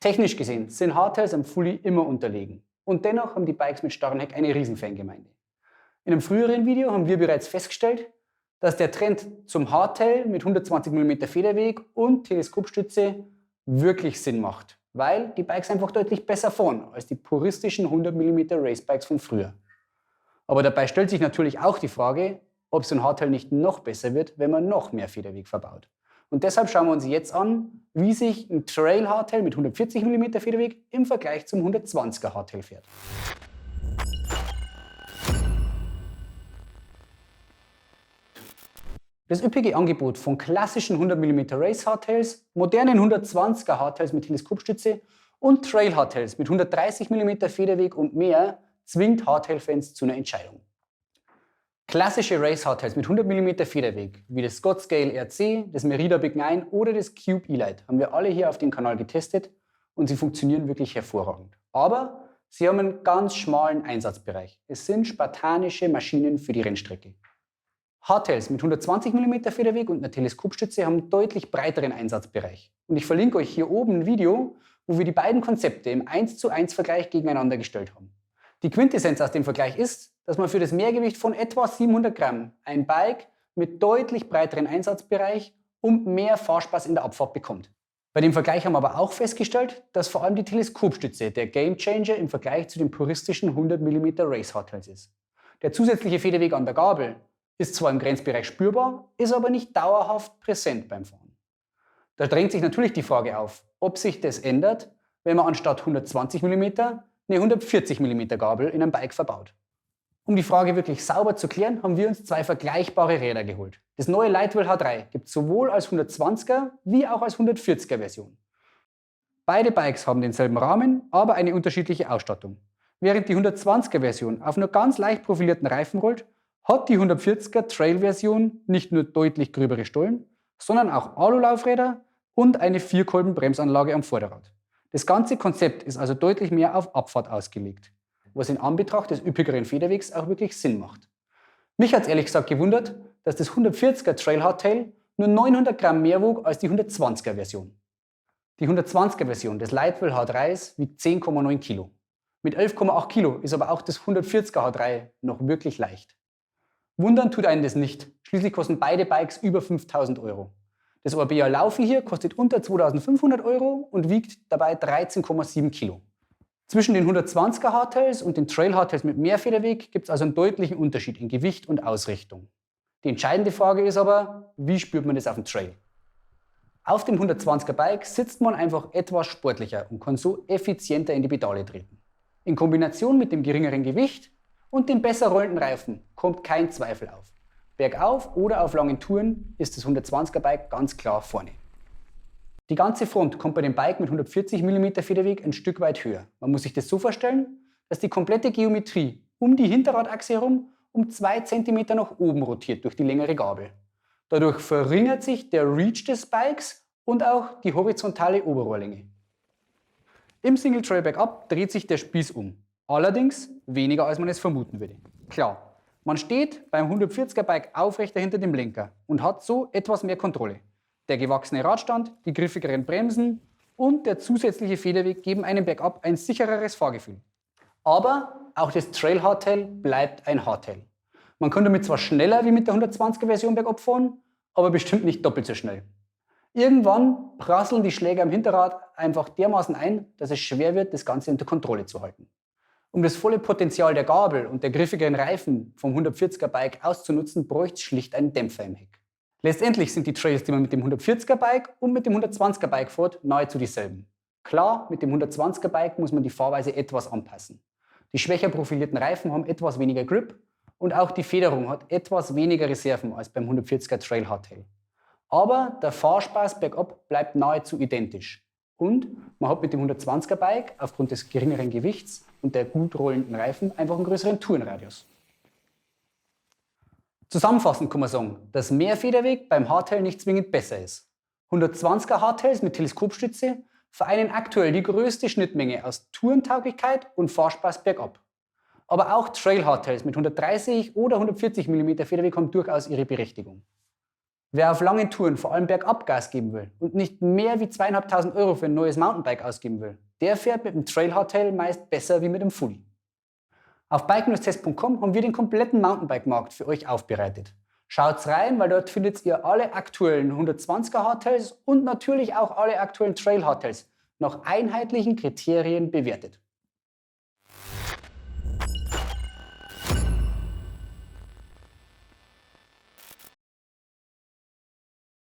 Technisch gesehen sind Hardtails am Fully immer unterlegen. Und dennoch haben die Bikes mit starrem Heck eine Riesenfangemeinde. In einem früheren Video haben wir bereits festgestellt, dass der Trend zum Hardtail mit 120 mm Federweg und Teleskopstütze wirklich Sinn macht, weil die Bikes einfach deutlich besser fahren als die puristischen 100 mm Racebikes von früher. Aber dabei stellt sich natürlich auch die Frage, ob so ein Hardtail nicht noch besser wird, wenn man noch mehr Federweg verbaut. Und deshalb schauen wir uns jetzt an, wie sich ein Trail Hardtail mit 140 mm Federweg im Vergleich zum 120er Hardtail fährt. Das üppige Angebot von klassischen 100 mm Race Hardtails, modernen 120er Hardtails mit Teleskopstütze und Trail Hardtails mit 130 mm Federweg und mehr zwingt Hardtail-Fans zu einer Entscheidung. Klassische Race Hardtails mit 100 mm Federweg, wie das Scottscale RC, das Merida Big 9 oder das Cube E-Lite, haben wir alle hier auf dem Kanal getestet und sie funktionieren wirklich hervorragend. Aber sie haben einen ganz schmalen Einsatzbereich. Es sind spartanische Maschinen für die Rennstrecke. Hardtails mit 120 mm Federweg und einer Teleskopstütze haben einen deutlich breiteren Einsatzbereich. Und ich verlinke euch hier oben ein Video, wo wir die beiden Konzepte im 1:1 Vergleich gegeneinander gestellt haben. Die Quintessenz aus dem Vergleich ist, dass man für das Mehrgewicht von etwa 700 Gramm ein Bike mit deutlich breiteren Einsatzbereich und mehr Fahrspaß in der Abfahrt bekommt. Bei dem Vergleich haben wir aber auch festgestellt, dass vor allem die Teleskopstütze der Gamechanger im Vergleich zu den puristischen 100 mm Race Hardtails ist. Der zusätzliche Federweg an der Gabel ist zwar im Grenzbereich spürbar, ist aber nicht dauerhaft präsent beim Fahren. Da drängt sich natürlich die Frage auf, ob sich das ändert, wenn man anstatt 120 mm eine 140 mm Gabel in einem Bike verbaut. Um die Frage wirklich sauber zu klären, haben wir uns zwei vergleichbare Räder geholt. Das neue Lightwheel H3 gibt es sowohl als 120er wie auch als 140er Version. Beide Bikes haben denselben Rahmen, aber eine unterschiedliche Ausstattung. Während die 120er Version auf nur ganz leicht profilierten Reifen rollt, hat die 140er Trail-Version nicht nur deutlich gröbere Stollen, sondern auch Alulaufräder und eine Vierkolben-Bremsanlage am Vorderrad. Das ganze Konzept ist also deutlich mehr auf Abfahrt ausgelegt, was in Anbetracht des üppigeren Federwegs auch wirklich Sinn macht. Mich hat es ehrlich gesagt gewundert, dass das 140er Trail Hardtail nur 900 Gramm mehr wog als die 120er Version. Die 120er Version des Lightwheel H3s wiegt 10,9 Kilo. Mit 11,8 Kilo ist aber auch das 140er H3 noch wirklich leicht. Wundern tut einen das nicht, schließlich kosten beide Bikes über 5.000 Euro. Das Orbea Laufen hier kostet unter 2.500 Euro und wiegt dabei 13,7 Kilo. Zwischen den 120er Hardtails und den Trail Hardtails mit mehr Federweg gibt es also einen deutlichen Unterschied in Gewicht und Ausrichtung. Die entscheidende Frage ist aber, wie spürt man das auf dem Trail? Auf dem 120er Bike sitzt man einfach etwas sportlicher und kann so effizienter in die Pedale treten. In Kombination mit dem geringeren Gewicht und den besser rollenden Reifen kommt kein Zweifel auf. Bergauf oder auf langen Touren ist das 120er Bike ganz klar vorne. Die ganze Front kommt bei dem Bike mit 140 mm Federweg ein Stück weit höher. Man muss sich das so vorstellen, dass die komplette Geometrie um die Hinterradachse herum um 2 cm nach oben rotiert durch die längere Gabel. Dadurch verringert sich der Reach des Bikes und auch die horizontale Oberrohrlänge. Im Single Trail Bergab dreht sich der Spieß um. Allerdings weniger als man es vermuten würde. Klar, man steht beim 140er Bike aufrechter hinter dem Lenker und hat so etwas mehr Kontrolle. Der gewachsene Radstand, die griffigeren Bremsen und der zusätzliche Federweg geben einem bergab ein sichereres Fahrgefühl. Aber auch das Trail Hardtail bleibt ein Hardtail. Man kann damit zwar schneller wie mit der 120er Version bergab fahren, aber bestimmt nicht doppelt so schnell. Irgendwann prasseln die Schläge am Hinterrad einfach dermaßen ein, dass es schwer wird, das Ganze unter Kontrolle zu halten. Um das volle Potenzial der Gabel und der griffigeren Reifen vom 140er Bike auszunutzen, bräuchte es schlicht einen Dämpfer im Heck. Letztendlich sind die Trails, die man mit dem 140er Bike und mit dem 120er Bike fährt, nahezu dieselben. Klar, mit dem 120er Bike muss man die Fahrweise etwas anpassen. Die schwächer profilierten Reifen haben etwas weniger Grip und auch die Federung hat etwas weniger Reserven als beim 140er Trail Hardtail. Aber der Fahrspaß bergab bleibt nahezu identisch. Und man hat mit dem 120er Bike aufgrund des geringeren Gewichts und der gut rollenden Reifen einfach einen größeren Tourenradius. Zusammenfassend kann man sagen, dass mehr Federweg beim Hardtail nicht zwingend besser ist. 120er Hardtails mit Teleskopstütze vereinen aktuell die größte Schnittmenge aus Tourentauglichkeit und Fahrspaß bergab. Aber auch Trail Hardtails mit 130 oder 140 mm Federweg haben durchaus ihre Berechtigung. Wer auf langen Touren vor allem bergab Gas geben will und nicht mehr wie 2.500 € für ein neues Mountainbike ausgeben will, der fährt mit dem Trail Hardtail meist besser wie mit dem Fully. Auf bike-test.com haben wir den kompletten Mountainbike-Markt für euch aufbereitet. Schaut's rein, weil dort findet ihr alle aktuellen 120er Hardtails und natürlich auch alle aktuellen Trail Hardtails nach einheitlichen Kriterien bewertet.